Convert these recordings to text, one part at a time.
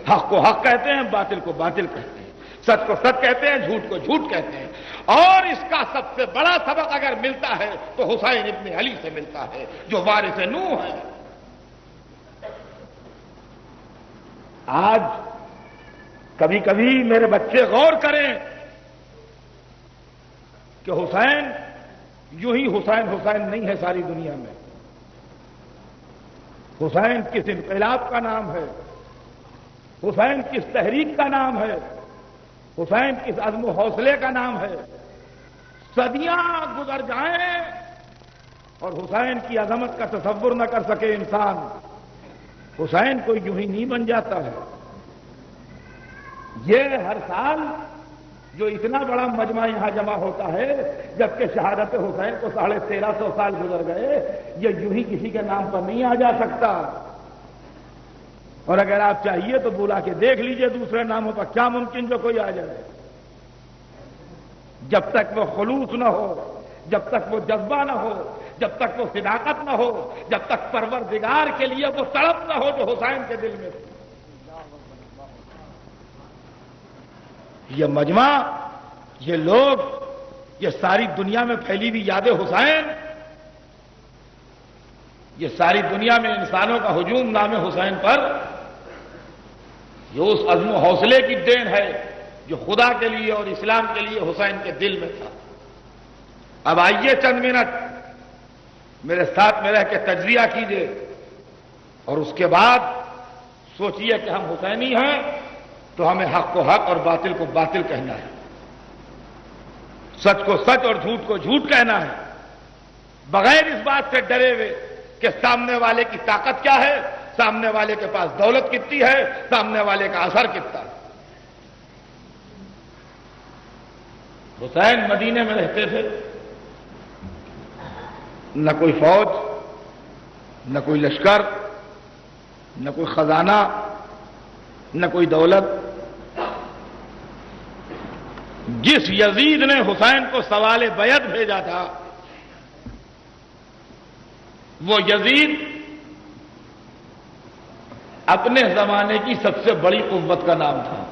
حق کو حق کہتے ہیں، باطل کو باطل کہتے ہیں، سچ کو سچ کہتے ہیں، جھوٹ کو جھوٹ کہتے ہیں۔ اور اس کا سب سے بڑا سبق اگر ملتا ہے تو حسین ابن علی سے ملتا ہے جو وارث نوح ہے۔ آج کبھی کبھی میرے بچے غور کریں کہ حسین یوں ہی حسین حسین نہیں ہے ساری دنیا میں۔ حسین کس انقلاب کا نام ہے، حسین کس تحریک کا نام ہے، حسین کس عزم و حوصلے کا نام ہے۔ صدیاں گزر جائیں اور حسین کی عظمت کا تصور نہ کر سکے انسان، حسین کوئی یوں ہی نہیں بن جاتا ہے۔ یہ ہر سال جو اتنا بڑا مجمع یہاں جمع ہوتا ہے، جبکہ شہادت حسین کو 1350 سال گزر گئے، یہ یوں ہی کسی کے نام پر نہیں آ جا سکتا۔ اور اگر آپ چاہیے تو بلا کے دیکھ لیجئے دوسرے ناموں پر، کیا ممکن جو کوئی آ جائے۔ جب تک وہ خلوص نہ ہو، جب تک وہ جذبہ نہ ہو، جب تک وہ صداقت نہ ہو، جب تک پروردگار کے لیے وہ تڑپ نہ ہو جو حسین کے دل میں تھی۔ یہ مجمع، یہ لوگ، یہ ساری دنیا میں پھیلی ہوئی یاد حسین، یہ ساری دنیا میں انسانوں کا ہجوم نام حسین پر، یہ اس عزم و حوصلے کی دین ہے جو خدا کے لیے اور اسلام کے لیے حسین کے دل میں تھا۔ اب آئیے چند منٹ میرے ساتھ میں رہ کے تجزیہ کیجیے اور اس کے بعد سوچئے کہ ہم حسینی ہیں تو ہمیں حق کو حق اور باطل کو باطل کہنا ہے، سچ کو سچ اور جھوٹ کو جھوٹ کہنا ہے، بغیر اس بات سے ڈرے ہوئے کہ سامنے والے کی طاقت کیا ہے، سامنے والے کے پاس دولت کتنی ہے، سامنے والے کا اثر کتنا ہے۔ حسین مدینے میں رہتے تھے، نہ کوئی فوج، نہ کوئی لشکر، نہ کوئی خزانہ، نہ کوئی دولت۔ جس یزید نے حسین کو سوال بیعت بھیجا تھا، وہ یزید اپنے زمانے کی سب سے بڑی قوت کا نام تھا۔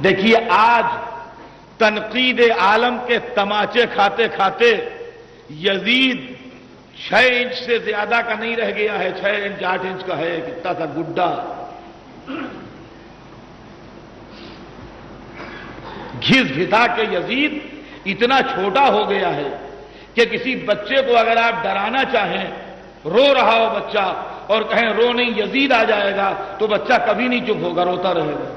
دیکھیے آج تنقید عالم کے تماچے کھاتے کھاتے یزید 6 انچ سے زیادہ کا نہیں رہ گیا ہے، 6 انچ 8 انچ کا ہے، کتنا تھا گڈا۔ گھس گھسا کے یزید اتنا چھوٹا ہو گیا ہے کہ کسی بچے کو اگر آپ ڈرانا چاہیں، رو رہا ہو بچہ اور کہیں رو نہیں یزید آ جائے گا، تو بچہ کبھی نہیں چپ ہوگا، روتا رہے گا۔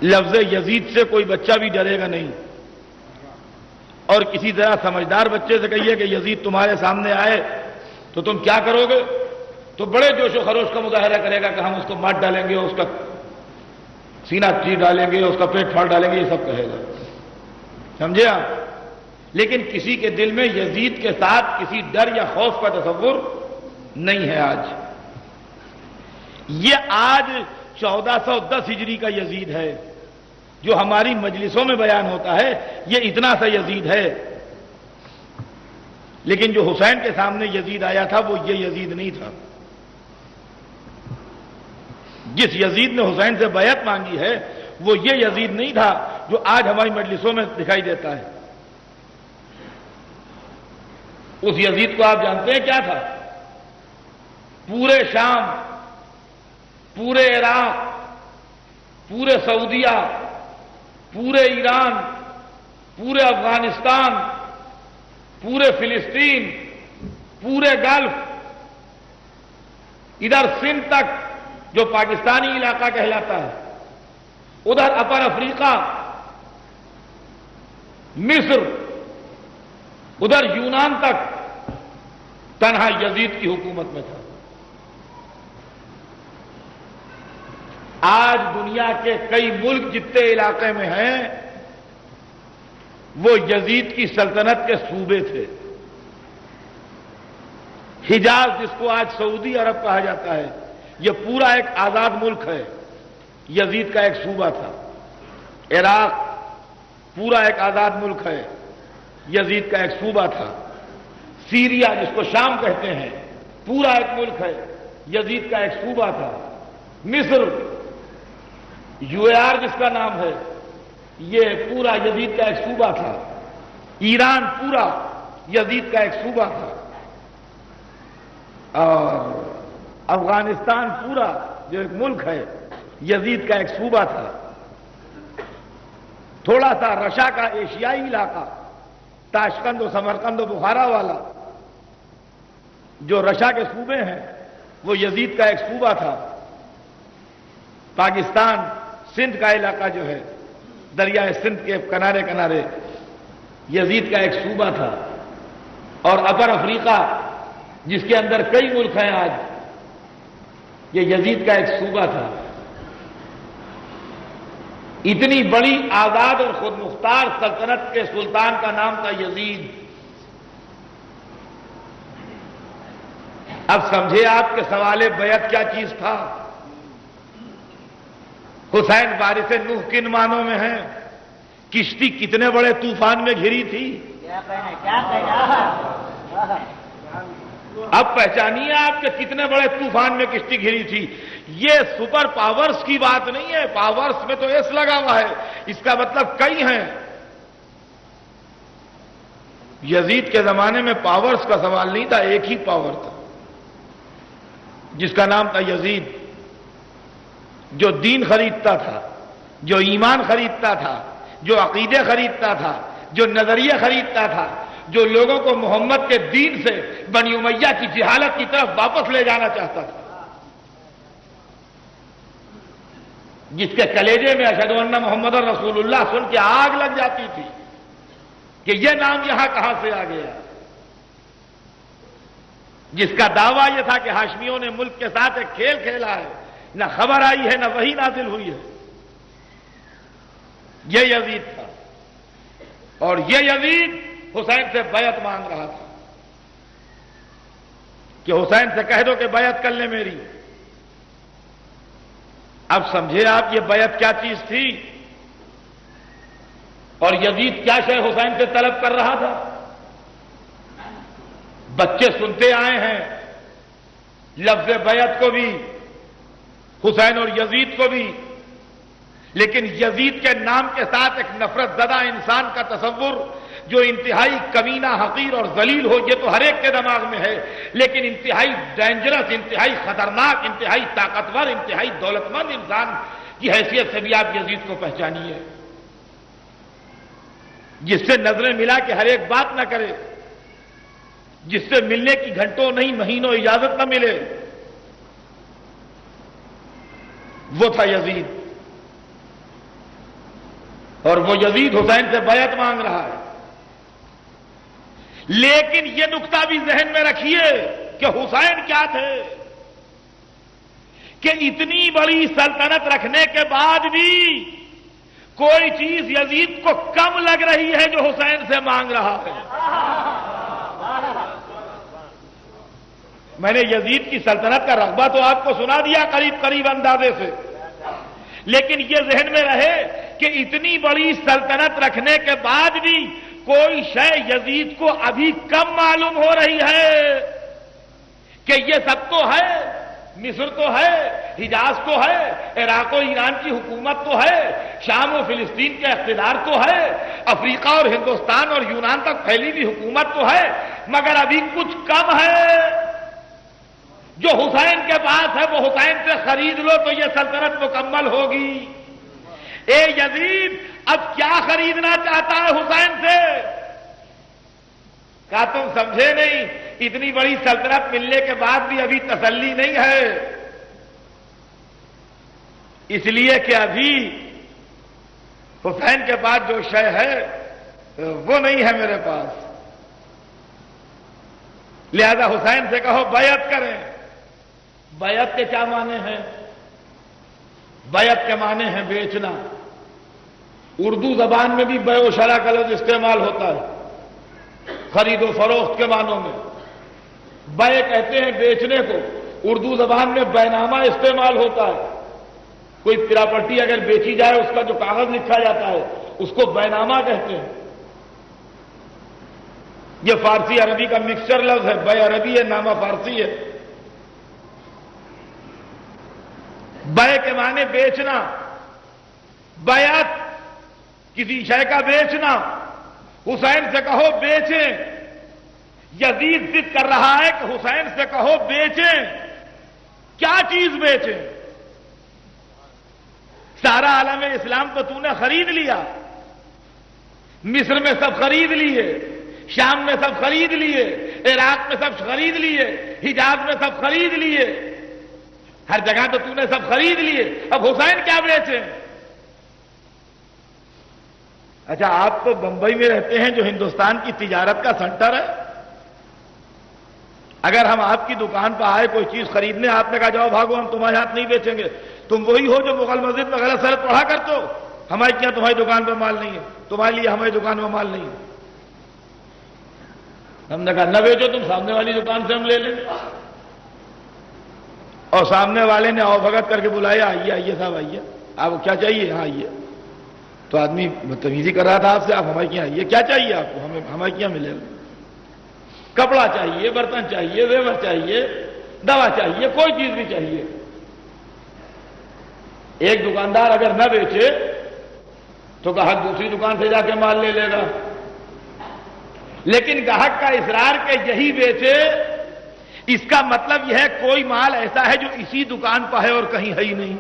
لفظ یزید سے کوئی بچہ بھی ڈرے گا نہیں۔ اور کسی طرح سمجھدار بچے سے کہیے کہ یزید تمہارے سامنے آئے تو تم کیا کرو گے، تو بڑے جوش و خروش کا مظاہرہ کرے گا کہ ہم اس کو مار ڈالیں گے، اس کا سینہ چیر ڈالیں گے، اس کا پیٹ پھاڑ ڈالیں گے، یہ سب کہے گا، سمجھے آپ؟ لیکن کسی کے دل میں یزید کے ساتھ کسی ڈر یا خوف کا تصور نہیں ہے آج۔ یہ آج 1410 ہجری کا یزید ہے جو ہماری مجلسوں میں بیان ہوتا ہے، یہ اتنا سا یزید ہے۔ لیکن جو حسین کے سامنے یزید آیا تھا وہ یہ یزید نہیں تھا۔ جس یزید نے حسین سے بیعت مانگی ہے وہ یہ یزید نہیں تھا جو آج ہماری مجلسوں میں دکھائی دیتا ہے۔ اس یزید کو آپ جانتے ہیں کیا تھا؟ پورے شام، پورے عراق، پورے سعودیہ، پورے ایران، پورے افغانستان، پورے فلسطین، پورے گلف، ادھر سندھ تک جو پاکستانی علاقہ کہلاتا ہے، ادھر اپر افریقہ، مصر، ادھر یونان تک تنہا یزید کی حکومت میں تھا۔ آج دنیا کے کئی ملک جتنے علاقے میں ہیں وہ یزید کی سلطنت کے صوبے تھے۔ حجاز جس کو آج سعودی عرب کہا جاتا ہے، یہ پورا ایک آزاد ملک ہے، یزید کا ایک صوبہ تھا۔ عراق پورا ایک آزاد ملک ہے، یزید کا ایک صوبہ تھا۔ سیریا جس کو شام کہتے ہیں، پورا ایک ملک ہے، یزید کا ایک صوبہ تھا۔ مصر، UAR جس کا نام ہے، یہ پورا یزید کا ایک صوبہ تھا۔ ایران پورا یزید کا ایک صوبہ تھا، اور افغانستان پورا جو ایک ملک ہے یزید کا ایک صوبہ تھا۔ تھوڑا سا رشا کا ایشیائی علاقہ، تاشقند و سمرقند و بخارا والا جو رشا کے صوبے ہیں، وہ یزید کا ایک صوبہ تھا۔ پاکستان سندھ کا علاقہ جو ہے، دریائے سندھ کے کنارے کنارے، یزید کا ایک صوبہ تھا۔ اور اپر افریقہ جس کے اندر کئی ملک ہیں آج، یہ یزید کا ایک صوبہ تھا۔ اتنی بڑی آزاد اور خود مختار سلطنت کے سلطان کا نام تھا یزید۔ اب سمجھے آپ کے سوال بیعت کیا چیز تھا؟ حسین وارث نوح کن معنوں میں ہیں؟ کشتی کتنے بڑے طوفان میں گھری تھی؟ اب پہچانیے آپ کے کتنے بڑے طوفان میں کشتی گھری تھی۔ یہ سپر پاورز کی بات نہیں ہے، پاورز میں تو ایس لگا ہوا ہے، اس کا مطلب کئی ہیں۔ یزید کے زمانے میں پاورز کا سوال نہیں تھا، ایک ہی پاور تھا جس کا نام تھا یزید، جو دین خریدتا تھا، جو ایمان خریدتا تھا، جو عقیدے خریدتا تھا، جو نظریے خریدتا تھا، جو لوگوں کو محمد کے دین سے بنی امیہ کی جہالت کی طرف واپس لے جانا چاہتا تھا، جس کے کلیجے میں اشہد ان محمد رسول اللہ سن کے آگ لگ جاتی تھی کہ یہ نام یہاں کہاں سے آ گیا، جس کا دعویٰ یہ تھا کہ ہاشمیوں نے ملک کے ساتھ ایک کھیل کھیلا ہے، نہ خبر آئی ہے نہ وحی نازل ہوئی ہے۔ یہ یزید تھا، اور یہ یزید حسین سے بیعت مانگ رہا تھا کہ حسین سے کہہ دو کہ بیعت کر لیں میری۔ اب سمجھے آپ یہ بیعت کیا چیز تھی، اور یزید کیا شے حسین سے طلب کر رہا تھا؟ بچے سنتے آئے ہیں لفظ بیعت کو بھی، حسین اور یزید کو بھی، لیکن یزید کے نام کے ساتھ ایک نفرت زدہ انسان کا تصور جو انتہائی کمینہ، حقیر اور ذلیل ہو، یہ تو ہر ایک کے دماغ میں ہے، لیکن انتہائی ڈینجرس، انتہائی خطرناک، انتہائی طاقتور، انتہائی دولت مند انسان کی حیثیت سے بھی آپ یزید کو پہچانیے، جس سے نظریں ملا کے ہر ایک بات نہ کرے، جس سے ملنے کی گھنٹوں نہیں مہینوں اجازت نہ ملے، وہ تھا یزید۔ اور وہ یزید حسین سے بیعت مانگ رہا ہے، لیکن یہ نقطہ بھی ذہن میں رکھیے کہ حسین کیا تھے کہ اتنی بڑی سلطنت رکھنے کے بعد بھی کوئی چیز یزید کو کم لگ رہی ہے جو حسین سے مانگ رہا ہے۔ میں نے یزید کی سلطنت کا رقبہ تو آپ کو سنا دیا قریب قریب اندازے سے، لیکن یہ ذہن میں رہے کہ اتنی بڑی سلطنت رکھنے کے بعد بھی کوئی شے یزید کو ابھی کم معلوم ہو رہی ہے کہ یہ سب تو ہے، مصر تو ہے، حجاز تو ہے، عراق و ایران کی حکومت تو ہے، شام و فلسطین کے اقتدار تو ہے، افریقہ اور ہندوستان اور یونان تک پھیلی ہوئی حکومت تو ہے، مگر ابھی کچھ کم ہے جو حسین کے پاس ہے، وہ حسین سے خرید لو تو یہ سلطنت مکمل ہوگی۔ اے یزید، اب کیا خریدنا چاہتا ہے حسین سے؟ کہا تم سمجھے نہیں، اتنی بڑی سلطنت ملنے کے بعد بھی ابھی تسلی نہیں ہے، اس لیے کہ ابھی حسین کے پاس جو شے ہے وہ نہیں ہے میرے پاس، لہذا حسین سے کہو بیعت کریں۔ بیعت کے کیا معنی ہیں؟ بیعت کے معنی ہیں بیچنا۔ اردو زبان میں بھی بیع و شرع کا لفظ استعمال ہوتا ہے، خرید و فروخت کے معنوں میں۔ بیع کہتے ہیں بیچنے کو، اردو زبان میں بینامہ استعمال ہوتا ہے۔ کوئی پراپرٹی اگر بیچی جائے، اس کا جو کاغذ لکھا جاتا ہے اس کو بینامہ کہتے ہیں۔ یہ فارسی عربی کا مکسچر لفظ ہے، بیع عربی ہے، نامہ فارسی ہے۔ بے کے معنی بیچنا، بیعت کسی شے کا بیچنا۔ حسین سے کہو بیچیں، یزید ضد کر رہا ہے کہ حسین سے کہو بیچیں۔ کیا چیز بیچیں؟ سارا عالم اسلام تو نے خرید لیا، مصر میں سب خرید لیے، شام میں سب خرید لیے، عراق میں سب خرید لیے، حجاز میں سب خرید لیے، ہر جگہ تو نے سب خرید لیے، اب حسین کیا بیچیں؟ اچھا آپ تو بمبئی میں رہتے ہیں جو ہندوستان کی تجارت کا سینٹر ہے، اگر ہم آپ کی دکان پر آئے کوئی چیز خریدنے، آپ نے کہا جاؤ بھاگو ہم تمہارے ہاتھ نہیں بیچیں گے، تم وہی ہو جو مغل مسجد میں غلط سلط پڑھا کرتے ہو، ہمارے کیا تمہاری دکان پہ مال نہیں ہے، تمہارے لیے ہماری دکان پہ مال نہیں ہے۔ ہم نے کہا نہ بیچو تم، سامنے والی دکان سے ہم لے لیں۔ اور سامنے والے نے آؤ بھگت کر کے بلایا، آئیے آئیے صاحب آئیے، آپ کو کیا چاہیے؟ ہاں آئیے۔ تو آدمی بدتمیزی کر رہا تھا آپ سے، آپ ہمارے کیا آئیے، کیا چاہیے آپ کو؟ ہمیں ہمارے کیا ملے گا؟ کپڑا چاہیے، برتن چاہیے، زیور چاہیے، دوا چاہیے، کوئی چیز بھی چاہیے۔ ایک دکاندار اگر نہ بیچے تو گاہک دوسری دکان سے جا کے مال لے لے گا، لیکن گاہک کا اصرار کہ یہی بیچے، اس کا مطلب یہ ہے کوئی مال ایسا ہے جو اسی دکان پر ہے اور کہیں ہے ہی نہیں۔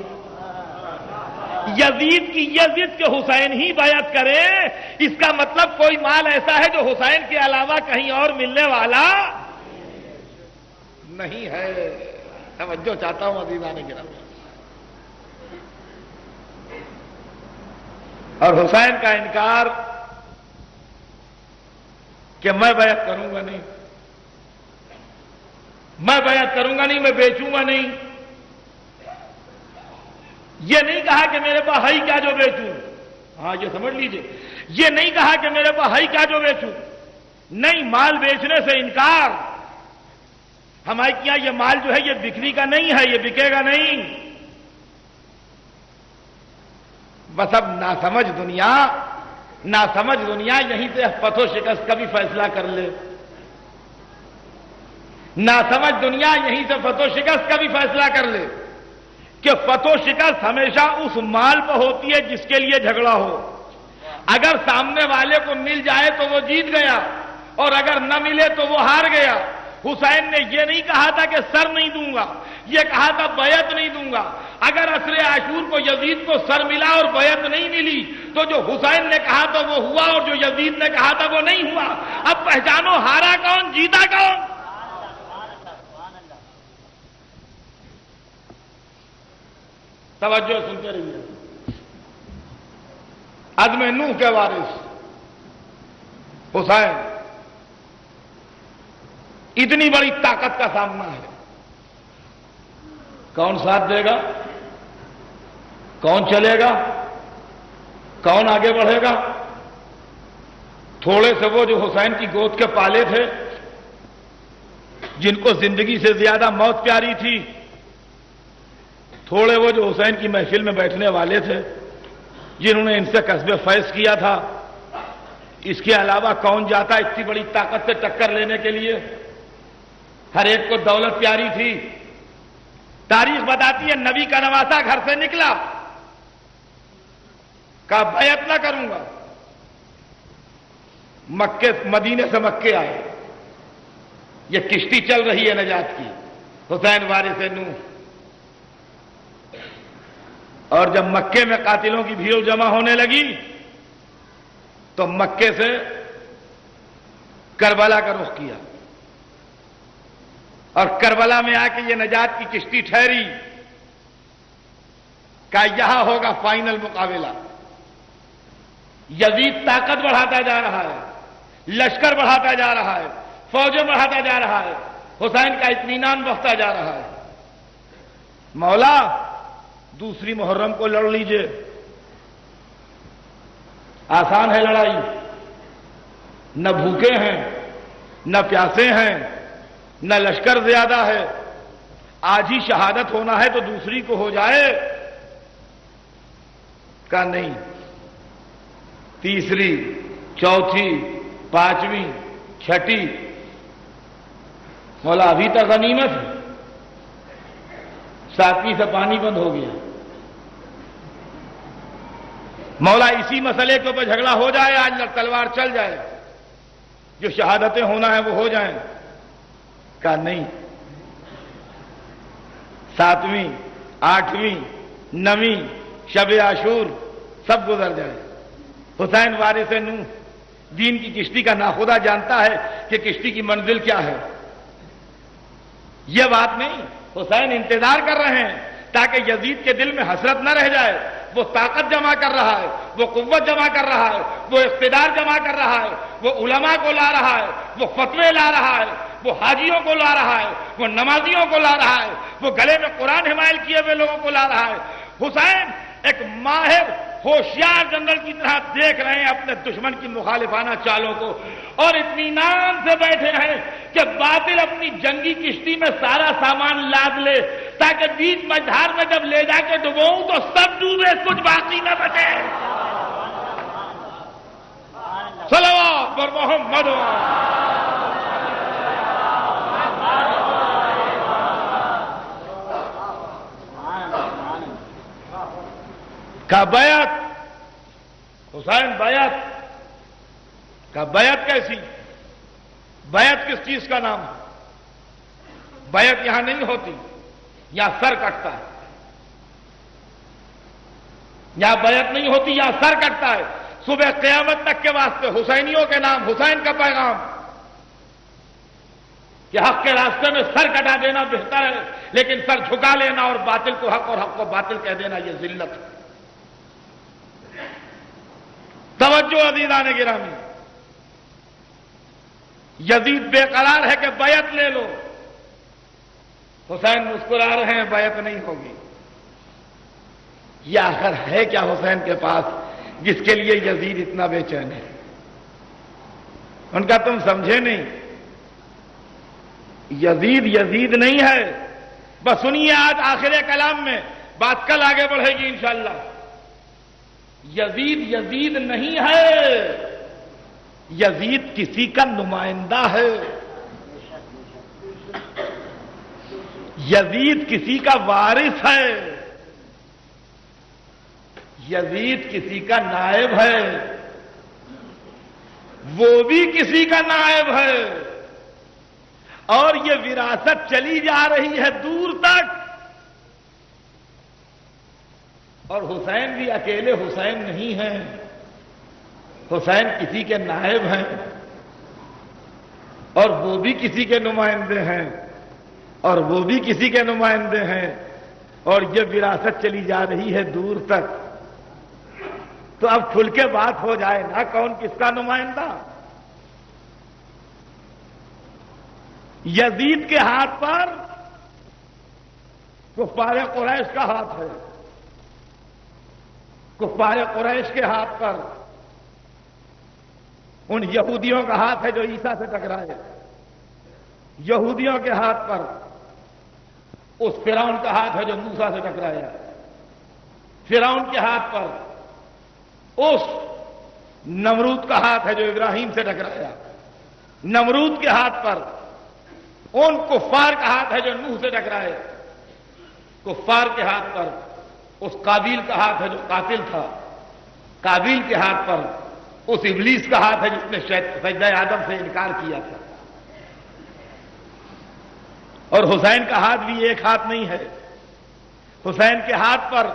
یزید کی یہ ضد کہ حسین ہی بیعت کرے، اس کا مطلب کوئی مال ایسا ہے جو حسین کے علاوہ کہیں اور ملنے والا نہیں ہے۔ توجہ چاہتا ہوں عزیزان گرامی۔ اور حسین کا انکار کہ میں بیعت کروں گا نہیں، میں بیعت کروں گا نہیں، میں بیچوں گا نہیں۔ یہ نہیں کہا کہ میرے پاس ہے کیا جو بیچوں، ہاں یہ سمجھ لیجئے، یہ نہیں کہا کہ میرے پاس ہے کیا جو بیچوں، نہیں، مال بیچنے سے انکار۔ ہمارے کیا یہ مال جو ہے یہ بکنے کا نہیں ہے، یہ بکے گا نہیں۔ بس اب ناسمجھ دنیا یہیں سے فتح و شکست کا بھی فیصلہ کر لے، ناسمجھ دنیا یہیں سے فتح و شکست کا بھی فیصلہ کر لے کہ فتح و شکست ہمیشہ اس مال پر ہوتی ہے جس کے لیے جھگڑا ہو۔ اگر سامنے والے کو مل جائے تو وہ جیت گیا، اور اگر نہ ملے تو وہ ہار گیا۔ حسین نے یہ نہیں کہا تھا کہ سر نہیں دوں گا، یہ کہا تھا بیعت نہیں دوں گا۔ اگر عصر عاشور کو یزید کو سر ملا اور بیعت نہیں ملی تو جو حسین نے کہا تھا وہ ہوا، اور جو یزید نے کہا تھا وہ نہیں ہوا۔ اب پہچانو ہارا کون، جیتا کون؟ توجہ سنتے رہیے۔ عزم نوح کے وارث حسین، اتنی بڑی طاقت کا سامنا ہے، کون ساتھ دے گا؟ کون چلے گا؟ کون آگے بڑھے گا؟ تھوڑے سے وہ جو حسین کی گود کے پالے تھے، جن کو زندگی سے زیادہ موت پیاری تھی، تھوڑے وہ جو حسین کی محفل میں بیٹھنے والے تھے، جنہوں نے ان سے قصب فیض کیا تھا، اس کے علاوہ کون جاتا اتنی بڑی طاقت سے ٹکر لینے کے لیے؟ ہر ایک کو دولت پیاری تھی۔ تاریخ بتاتی ہے نبی کا نواسا گھر سے نکلا، کہا بیعت نہ کروں گا، مدینے سے مکے آئے، یہ کشتی چل رہی ہے نجات کی، حسین وارث نوح، اور جب مکے میں قاتلوں کی بھیڑ جمع ہونے لگی تو مکے سے کربلا کا رخ کیا، اور کربلا میں آ کے یہ نجات کی کشتی ٹھہری، کہا یہاں ہوگا فائنل مقابلہ۔ یزید طاقت بڑھاتا جا رہا ہے، لشکر بڑھاتا جا رہا ہے، فوجیں بڑھاتا جا رہا ہے، حسین کا اطمینان بڑھتا جا رہا ہے۔ مولا دوسری محرم کو لڑ لیجئے، آسان ہے لڑائی، نہ بھوکے ہیں، نہ پیاسے ہیں، نہ لشکر زیادہ ہے، آج ہی شہادت ہونا ہے تو دوسری کو ہو جائے۔ کہا نہیں، تیسری، چوتھی، پانچویں، چھٹی، مولا ابھی تک غنیمت ہے، 7ویں سے پانی بند ہو گیا۔ مولا اسی مسئلے کے اوپر جھگڑا ہو جائے، آج تلوار چل جائے، جو شہادتیں ہونا ہے وہ ہو جائیں۔ کہا نہیں، 7ویں 8ویں 9ویں شب عاشور سب گزر جائے، حسین وارث نوح دین کی کشتی کا ناخدا جانتا ہے کہ کشتی کی منزل کیا ہے۔ یہ بات نہیں، حسین انتظار کر رہے ہیں تاکہ یزید کے دل میں حسرت نہ رہ جائے۔ وہ طاقت جمع کر رہا ہے، وہ قوت جمع کر رہا ہے، وہ اقتدار جمع کر رہا ہے، وہ علماء کو لا رہا ہے، وہ فتوے لا رہا ہے، وہ حاجیوں کو لا رہا ہے، وہ نمازیوں کو لا رہا ہے، وہ گلے میں قرآن حمائل کیے ہوئے لوگوں کو لا رہا ہے۔ حسین ایک ماہر ہوشیار جنرل کی طرح دیکھ رہے ہیں اپنے دشمن کی مخالفانہ چالوں کو، اور اطمینان سے بیٹھے ہیں کہ باطل اپنی جنگی کشتی میں سارا سامان لاد لے تاکہ بیچ مجھار میں جب لے جا کے ڈبوؤں تو سب ڈوبے، کچھ باقی نہ بچے۔ صلوات بر محمد۔ کا بیعت، حسین بیعت کا بیعت کیسی؟ بیعت کس چیز کا نام ہے؟ بیعت یہاں نہیں ہوتی، یہاں سر کٹتا ہے۔ یہاں بیعت نہیں ہوتی، یہاں سر کٹتا ہے۔ صبح قیامت تک کے واسطے حسینیوں کے نام، حسین کا پیغام کہ حق کے راستے میں سر کٹا دینا بہتر ہے، لیکن سر جھکا لینا اور باطل کو حق اور حق کو باطل کہہ دینا یہ ذلت ہے۔ توجہ عزیزان گرامی، یزید بے قرار ہے کہ بیعت لے لو، حسین مسکرا رہے ہیں بیعت نہیں ہوگی۔ یہ آخر ہے کیا حسین کے پاس جس کے لیے یزید اتنا بے چین ہے؟ ان کا تم سمجھے نہیں، یزید یزید نہیں ہے۔ بس سنیے آج آخر کلام میں، بات کل آگے بڑھے گی انشاءاللہ۔ یزید یزید نہیں ہے، یزید کسی کا نمائندہ ہے، یزید کسی کا وارث ہے، یزید کسی کا نائب ہے، وہ بھی کسی کا نائب ہے، اور یہ وراثت چلی جا رہی ہے دور تک۔ اور حسین بھی اکیلے حسین نہیں ہیں، حسین کسی کے نائب ہیں اور وہ بھی کسی کے نمائندے ہیں اور وہ بھی کسی کے نمائندے ہیں، اور یہ وراثت چلی جا رہی ہے دور تک۔ تو اب کھل کے بات ہو جائے نا، کون کس کا نمائندہ؟ یزید کے ہاتھ پر کفار قریش کا ہاتھ ہے، کفار قریش کے ہاتھ پر ان یہودیوں کا ہاتھ ہے جو عیسیٰ سے ٹکرائے، یہودیوں کے ہاتھ پر اس فرعون کا ہاتھ ہے جو موسیٰ سے ٹکرایا، فرعون کے ہاتھ پر اس نمرود کا ہاتھ ہے جو ابراہیم سے ٹکرایا، نمرود کے ہاتھ پر ان کفار کا ہاتھ ہے جو نوح سے ٹکرائے، کفار کے ہاتھ پر اس قابیل کا ہاتھ ہے جو قاتل تھا، قابیل کے ہاتھ پر اس ابلیس کا ہاتھ ہے جس نے سجدہ آدم سے انکار کیا تھا۔ اور حسین کا ہاتھ بھی ایک ہاتھ نہیں ہے، حسین کے ہاتھ پر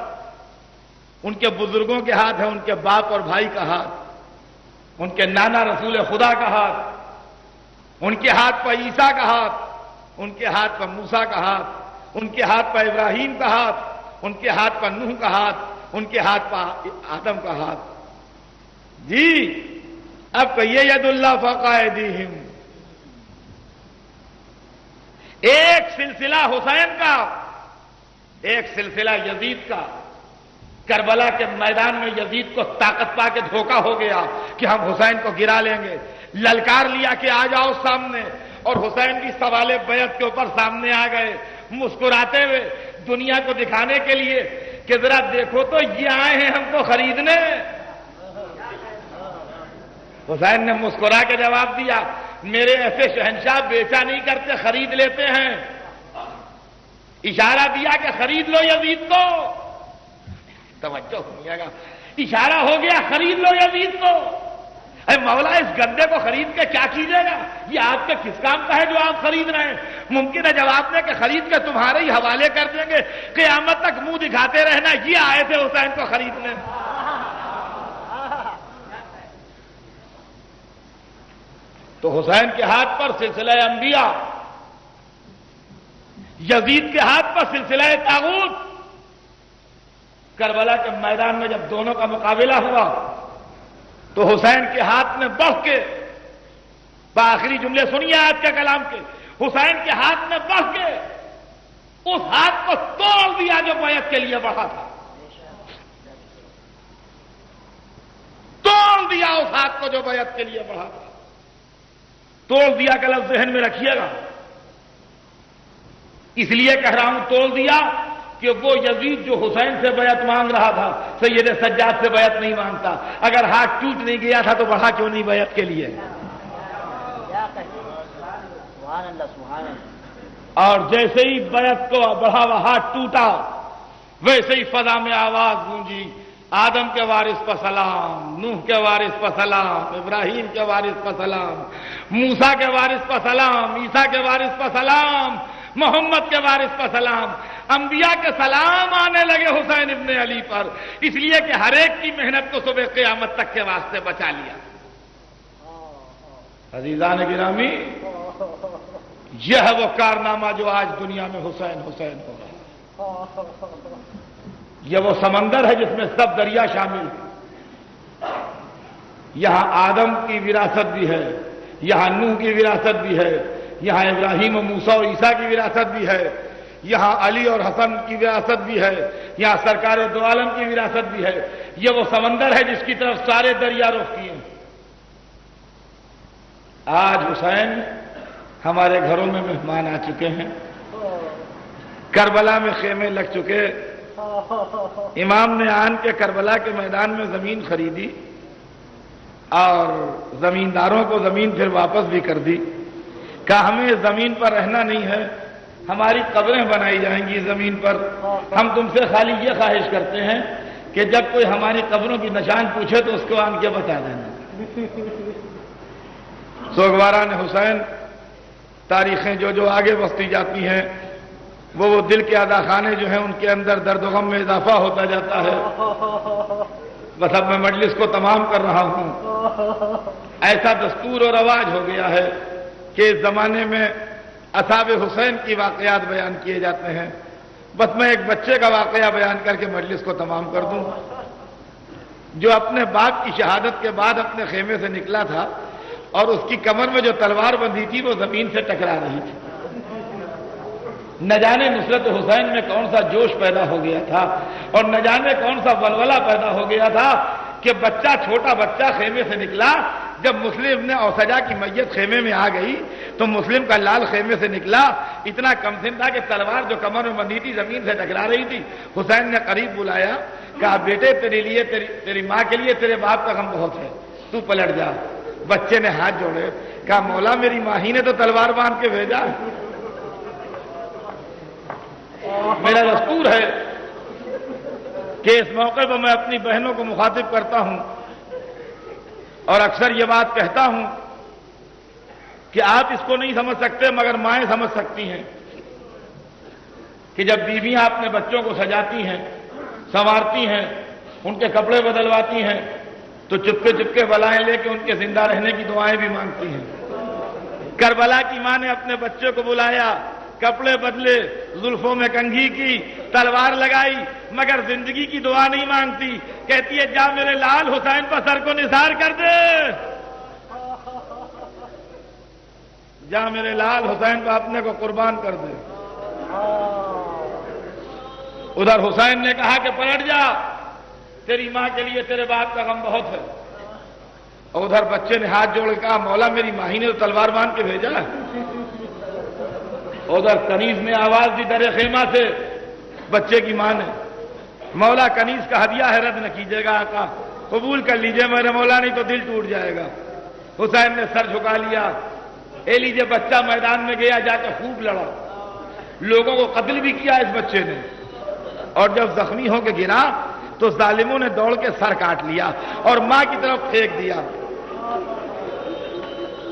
ان کے بزرگوں کے ہاتھ ہے، ان کے باپ اور بھائی کا ہاتھ، ان کے نانا رسول خدا کا ہاتھ، ان کے ہاتھ پر عیسیٰ کا ہاتھ، ان کے ہاتھ پر موسیٰ کا ہاتھ، ان کے ہاتھ پر ابراہیم کا ہاتھ، ان کے ہاتھ پر نوح کا ہاتھ، ان کے ہاتھ پر آدم کا ہاتھ۔ جی اب کہیے ید اللہ فوق ایدیہم، ایک سلسلہ حسین کا، ایک سلسلہ یزید کا۔ کربلا کے میدان میں یزید کو طاقت پا کے دھوکہ ہو گیا کہ ہم حسین کو گرا لیں گے، للکار لیا کہ آ جاؤ سامنے، اور حسین بھی سوال بیعت کے اوپر سامنے آ گئے مسکراتے ہوئے، دنیا کو دکھانے کے لیے کہ ذرا دیکھو تو یہ آئے ہیں ہم کو خریدنے۔ حسین نے مسکرا کے جواب دیا، میرے ایسے شہنشاہ بیچا نہیں کرتے، خرید لیتے ہیں۔ اشارہ دیا کہ خرید لو یزید کو، توجہ سنیے گا، اشارہ ہو گیا خرید لو یزید کو۔ اے مولا اس گندے کو خرید کے کیا کیجیے گا؟ یہ آپ کے کس کام کا ہے جو آپ خرید رہے ہیں؟ ممکن ہے جواب دیں کہ خرید کے تمہارے ہی حوالے کر دیں گے، قیامت تک منہ دکھاتے رہنا یہ آئے تھے حسین کو خریدنے۔ تو حسین کے ہاتھ پر سلسلہ انبیاء، یزید کے ہاتھ پر سلسلہ طاغوت۔ کربلا کے میدان میں جب دونوں کا مقابلہ ہوا تو حسین کے ہاتھ میں بڑھ کے، بآخری جملے سنیے آج کے کلام کے، حسین کے ہاتھ میں بڑھ کے اس ہاتھ کو توڑ دیا جو بیعت کے لیے بڑھا تھا، توڑ دیا اس ہاتھ کو جو بیعت کے لیے بڑھا تھا۔ توڑ دیا کا لفظ ذہن میں رکھیے گا، اس لیے کہہ رہا ہوں توڑ دیا کہ وہ یزید جو حسین سے بیعت مانگ رہا تھا سید سجاد سے بیعت نہیں مانگتا۔ اگر ہاتھ ٹوٹ نہیں گیا تھا تو بڑھا کیوں نہیں بیعت کے لیے؟ اور جیسے ہی بیعت کو بڑھا ہوا ہاتھ ٹوٹا ویسے ہی فضا میں آواز گونجی، آدم کے وارث پر سلام، نوح کے وارث پر سلام، ابراہیم کے وارث پر سلام، موسیٰ کے وارث پر سلام، عیسیٰ کے وارث پر سلام، محمد کے وارث پر سلام۔ انبیاء کے سلام آنے لگے حسین ابن علی پر، اس لیے کہ ہر ایک کی محنت کو صبح قیامت تک کے واسطے بچا لیا۔ عزیزان گرامی، یہ ہے وہ کارنامہ جو آج دنیا میں حسین حسین ہو رہا ہے۔ یہ وہ سمندر ہے جس میں سب دریا شامل ہیں۔ یہاں آدم کی وراثت بھی ہے، یہاں نوح کی وراثت بھی ہے، یہاں ابراہیم و موسیٰ و عیسیٰ کی وراثت بھی ہے، یہاں علی اور حسن کی وراثت بھی ہے، یہاں سرکار دو عالم کی وراثت بھی ہے۔ یہ وہ سمندر ہے جس کی طرف سارے دریا رخ کیے۔ آج حسین ہمارے گھروں میں مہمان آ چکے ہیں، کربلا میں خیمے لگ چکے، امام نے آن کے کربلا کے میدان میں زمین خریدی اور زمینداروں کو زمین پھر واپس بھی کر دی، کہا ہمیں زمین پر رہنا نہیں ہے، ہماری قبریں بنائی جائیں گی زمین پر۔ ہم تم سے خالی یہ خواہش کرتے ہیں کہ جب کوئی ہماری قبروں کی نشان پوچھے تو اس کو آن کے بتا دینا۔ سوگواران حسین تاریخیں جو آگے بڑھتی جاتی ہیں وہ دل کے اداخانے جو ہیں ان کے اندر درد و غم میں اضافہ ہوتا جاتا ہے۔ بس اب میں مجلس کو تمام کر رہا ہوں۔ ایسا دستور اور رواج ہو گیا ہے کہ اس زمانے میں اصحاب حسین کی واقعات بیان کیے جاتے ہیں۔ بس میں ایک بچے کا واقعہ بیان کر کے مجلس کو تمام کر دوں، جو اپنے باپ کی شہادت کے بعد اپنے خیمے سے نکلا تھا اور اس کی کمر میں جو تلوار بندھی تھی وہ زمین سے ٹکرا رہی تھی۔ نہ جانے نصرت حسین میں کون سا جوش پیدا ہو گیا تھا اور نہ جانے کون سا ولولہ پیدا ہو گیا تھا کہ بچہ، چھوٹا بچہ خیمے سے نکلا۔ جب مسلم نے اوسجا کی میت خیمے میں آ گئی تو مسلم کا لال خیمے سے نکلا، اتنا کم سن تھا کہ تلوار جو کمر میں بندھی تھی زمین سے ٹکرا رہی تھی۔ حسین نے قریب بلایا، کہا بیٹے تیرے لیے، تیری ماں کے لیے تیرے باپ کا غم بہت ہے، تو پلٹ جا۔ بچے نے ہاتھ جوڑے، کہا مولا میری ماں ہی نے تو تلوار باندھ کے بھیجا۔ میرا دستور ہے کہ اس موقع پر میں اپنی بہنوں کو مخاطب کرتا ہوں اور اکثر یہ بات کہتا ہوں کہ آپ اس کو نہیں سمجھ سکتے مگر مائیں سمجھ سکتی ہیں کہ جب بیویاں اپنے بچوں کو سجاتی ہیں، سنوارتی ہیں، ان کے کپڑے بدلواتی ہیں تو چپکے چپکے بلائیں لے کے ان کے زندہ رہنے کی دعائیں بھی مانگتی ہیں۔ کربلا کی ماں نے اپنے بچے کو بلایا، کپڑے بدلے، زلفوں میں کنگھی کی، تلوار لگائی، مگر زندگی کی دعا نہیں مانگتی۔ کہتی ہے جا میرے لال حسین پر سر کو نثار کر دے، جا میرے لال حسین پر اپنے کو قربان کر دے۔ ادھر حسین نے کہا کہ پلٹ جا، تیری ماں کے لیے تیرے باپ کا غم بہت ہے۔ اور ادھر بچے نے ہاتھ جوڑ کے کہا مولا میری ماں ہی نے تو تلوار باندھ کے بھیجا۔ ادھر کنیز نے آواز دی در خیمہ سے، بچے کی ماں نے، مولا کنیز کا ہدیہ ہے رد نہ کیجیے گا آقا، قبول کر لیجئے میرے مولا نہیں تو دل ٹوٹ جائے گا۔ حسین نے سر جھکا لیا، اے لیجئے بچہ میدان میں گیا، جا کے خوب لڑا، لوگوں کو قتل بھی کیا اس بچے نے، اور جب زخمی ہو کے گرا تو ظالموں نے دوڑ کے سر کاٹ لیا اور ماں کی طرف پھینک دیا۔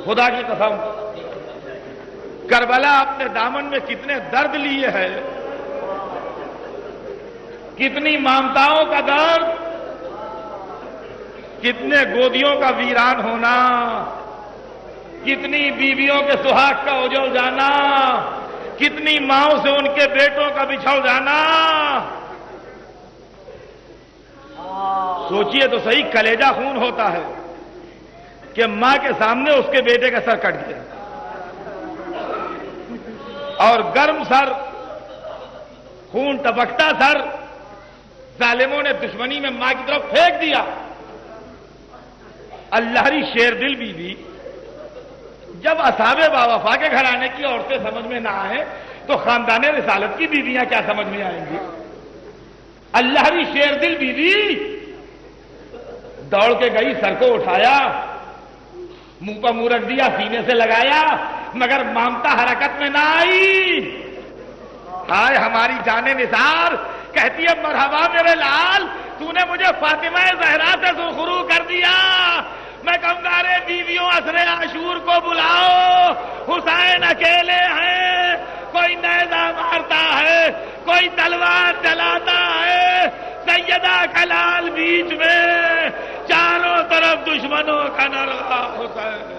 خدا کی قسم کربلا اپنے دامن میں کتنے درد لیے ہے، کتنی مامتاؤں کا درد، کتنے گودیوں کا ویران ہونا، کتنی بیویوں کے سہاگ کا اجڑ جانا، کتنی ماؤں سے ان کے بیٹوں کا بچھڑ جانا۔ سوچئے تو صحیح، کلیجہ خون ہوتا ہے کہ ماں کے سامنے اس کے بیٹے کا سر کٹ گیا، اور گرم سر، خون ٹپکتا سر ظالموں نے دشمنی میں ماں کی طرف پھینک دیا۔ اللہری شیر دل بیوی جب اصحاب باوفا کے گھرانے کی عورتیں سمجھ میں نہ آئیں تو خاندان رسالت کی بیویاں کیا سمجھ میں آئیں گی؟ اللہری شیر دل بیوی دوڑ کے گئی، سر کو اٹھایا، منہ پر منہ رکھ دیا، سینے سے لگایا، مگر مامتا حرکت میں نہ آئی۔ ہائے ہماری جان نثار کہتی ہے مرحبا میرے لال، تو نے مجھے فاطمہ زہرا سے سرخرو کر دیا۔ میں کہوں گا ارے بیویوں عصر عاشور کو بلاؤ، حسین اکیلے ہیں، کوئی نیزہ مارتا ہے، کوئی تلوار چلاتا ہے، سیدہ کلال بیچ میں، چاروں طرف دشمنوں کا نرغہ حسین۔